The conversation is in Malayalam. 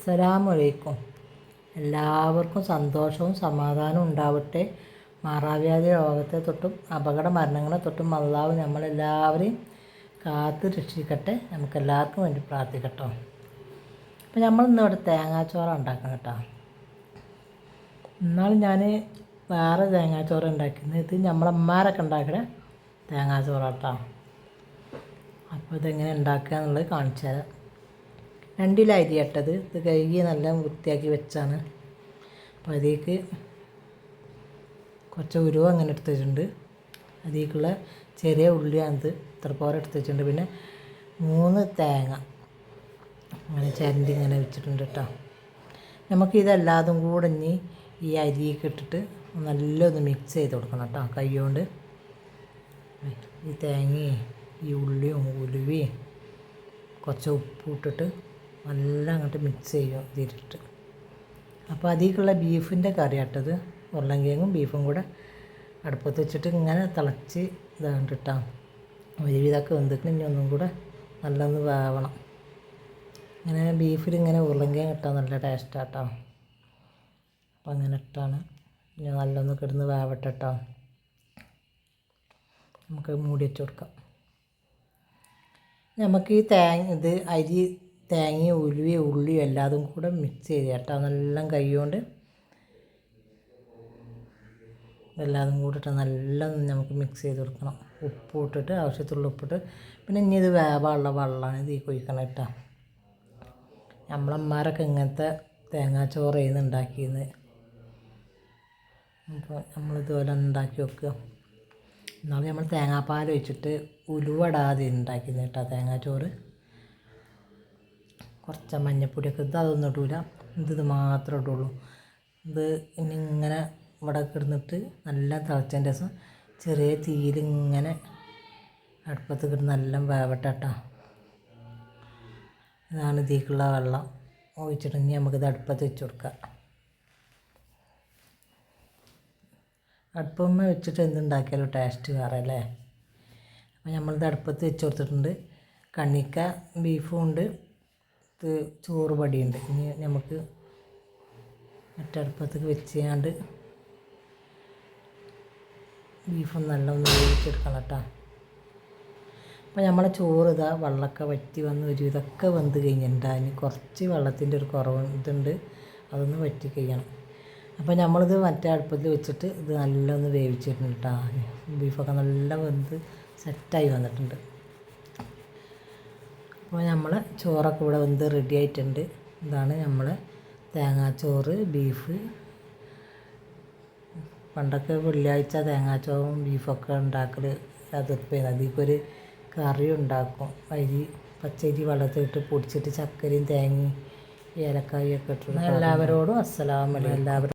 അസ്സലാമു അലൈക്കും. എല്ലാവർക്കും സന്തോഷവും സമാധാനവും ഉണ്ടാവട്ടെ. മാറാവ്യാധി രോഗത്തെ തൊട്ടും അപകട മരണങ്ങളെ തൊട്ടും അള്ളാഹു നമ്മളെല്ലാവരെയും കാത്ത് രക്ഷിക്കട്ടെ. നമുക്കെല്ലാവർക്കും വേണ്ടി പ്രാർത്ഥിക്കട്ടോ. അപ്പോൾ നമ്മളിന്ന് ഇവിടെ തേങ്ങാച്ചോറ് ഉണ്ടാക്കണം കേട്ടോ. എന്നാൽ ഞാൻ വേറെ തേങ്ങാച്ചോറ് ഉണ്ടാക്കുന്നത്, ഇത് നമ്മളമ്മമാരൊക്കെ ഉണ്ടാക്കുന്ന തേങ്ങാച്ചോറാട്ടോ. അപ്പോൾ ഇതെങ്ങനെ ഉണ്ടാക്കുക എന്നുള്ളത് കാണിച്ചു തരാം. 2 കിലോ അരി ഇട്ടത്, ഇത് കഴുകി നല്ല വൃത്തിയാക്കി വെച്ചാണ്. അപ്പോൾ അതിലേക്ക് കുറച്ച് ഉരുവ അങ്ങനെ എടുത്ത് വെച്ചിട്ടുണ്ട്. അതിലേക്കുള്ള ചെറിയ ഉള്ളിയാണിത്, ഇത്ര പോലെ എടുത്ത് വെച്ചിട്ടുണ്ട്. പിന്നെ 3 തേങ്ങ അങ്ങനെ ചിരണ്ടി ഇങ്ങനെ വെച്ചിട്ടുണ്ട് കേട്ടോ. നമുക്കിതെല്ലാതും കൂടെ ഇനി ഈ അരിയൊക്കെ ഇട്ടിട്ട് നല്ലൊന്ന് മിക്സ് ചെയ്ത് കൊടുക്കണം കേട്ടോ. കൈ കൊണ്ട് ഈ തേങ്ങയും ഈ ഉള്ളിയും ഉലുവയും കുറച്ച് ഉപ്പും ഇട്ടിട്ട് നല്ല അങ്ങോട്ട് മിക്സ് ചെയ്യും ഇതിലിട്ട്. അപ്പോൾ അതിലേക്കുള്ള ബീഫിൻ്റെ കറിയാട്ടത്. ഉരുളൻകിഴങ്ങും ബീഫും കൂടെ അടുപ്പത്ത് വെച്ചിട്ട് ഇങ്ങനെ തിളച്ച് ഇതാണ്ടിട്ടാ ഒരുവിധമൊക്കെ വെന്തിട്ട് ഇനി ഒന്നും കൂടെ നല്ലൊന്ന് വേവണം. ഇങ്ങനെ ബീഫിൽ ഇങ്ങനെ ഉരുളൻകിഴങ്ങ് ഇട്ടാൽ നല്ല ടേസ്റ്റാട്ടോ. അപ്പം അങ്ങനെ ഇട്ടാണ് ഇനി നല്ലൊന്ന് കിടന്ന് വേവട്ടെ കേട്ടോ. നമുക്ക് മൂടി വെച്ച് കൊടുക്കാം. നമുക്ക് ഈ അരി തേങ്ങയും ഉലുവയും ഉള്ളിയും എല്ലാതും കൂടെ മിക്സ് ചെയ്ത് കേട്ടോ. നല്ല കൈ കൊണ്ട് എല്ലാതും കൂടിയിട്ട് നല്ല നമുക്ക് മിക്സ് ചെയ്ത് കൊടുക്കണം. ഉപ്പ് ഇട്ടിട്ട് ആവശ്യത്തുള്ള ഉപ്പിട്ട്. പിന്നെ ഇനി ഇത് വേവാനുള്ള വെള്ളമാണ് ഇത് ഈ കൊഴിക്കണം കേട്ടോ. നമ്മളമ്മമാരൊക്കെ ഇങ്ങനത്തെ തേങ്ങാച്ചോറ് ചെയ്യുന്ന ഉണ്ടാക്കിയത്. അപ്പോൾ നമ്മളിതുപോലെ ഉണ്ടാക്കി വെക്കുക. എന്നാലും നമ്മൾ തേങ്ങാപ്പാൽ ഒഴിച്ചിട്ട് ഉലുവടാതെ ഉണ്ടാക്കിയത് കേട്ടോ തേങ്ങാച്ചോറ്. കുറച്ച് മഞ്ഞപ്പൊടിയൊക്കെ അതൊന്നും ഇടൂല, ഇത് മാത്രമേ ഇടുള്ളൂ. ഇത് ഇനി ഇങ്ങനെ ഇവിടെ കിടന്നിട്ട് നല്ല തിളച്ചതിൻ്റെ ശേഷം ചെറിയ തീയിൽ ഇങ്ങനെ അടുപ്പത്ത് കിടന്ന് നല്ല വേവട്ടെ കേട്ടോ. ഇതാണ് ഇതിലേക്കുള്ള വെള്ളം ഒഴിച്ചിട്ടുണ്ടെങ്കിൽ നമുക്കിത് അടുപ്പത്ത് വെച്ച് കൊടുക്കാം. അടുപ്പമ്മ വെച്ചിട്ട് എന്തുണ്ടാക്കിയാലും ടേസ്റ്റ് വേറെ അല്ലേ. അപ്പോൾ നമ്മളിത് അടുപ്പത്ത് വെച്ച് കൊടുത്തിട്ടുണ്ട്. കണ്ണിക്ക ബീഫും ഉണ്ട്, ഇത് ചോറ് പടിയുണ്ട്. ഇനി നമുക്ക് മറ്റടുപ്പത്തേക്ക് വെച്ചാണ്ട് ബീഫും നല്ല ഒന്ന് വേവിച്ചെടുക്കണം കേട്ടോ. അപ്പോൾ നമ്മളെ ചോറ് ഇതാ വെള്ളമൊക്കെ വറ്റി വന്ന് ഒരു ഇതൊക്കെ വെന്ത് കഴിഞ്ഞിട്ടുണ്ട്. അതിന് കുറച്ച് വെള്ളത്തിൻ്റെ ഒരു കുറവ് ഇതുണ്ട്, അതൊന്ന് വറ്റി കഴിയണം. അപ്പോൾ നമ്മളിത് മറ്റേ അടുപ്പത്തിൽ വെച്ചിട്ട് ഇത് നല്ല ഒന്ന് വേവിച്ചിട്ടുണ്ട് കേട്ടോ. ബീഫൊക്കെ നല്ല വെന്ത് സെറ്റായി വന്നിട്ടുണ്ട്. അപ്പോൾ നമ്മൾ ചോറൊക്കെ ഇവിടെ വെന്ത് റെഡി ആയിട്ടുണ്ട്. ഇതാണ് നമ്മൾ തേങ്ങാച്ചോറ് ബീഫ്. പണ്ടൊക്കെ വെള്ളിയാഴ്ച തേങ്ങാച്ചോറും ബീഫൊക്കെ ഉണ്ടാക്കൽ അതിർപ്പേന്ന്. അതിൽക്കൊരു കറി ഉണ്ടാക്കും. പച്ചരി വെള്ളത്തിലിട്ട് പൊടിച്ചിട്ട് ചക്കരയും തേങ്ങയും ഏലക്കായും ഒക്കെ ഇട്ടിട്ട്. എല്ലാവരോടും അസ്സലാമു അലൈക്കും. എല്ലാവരും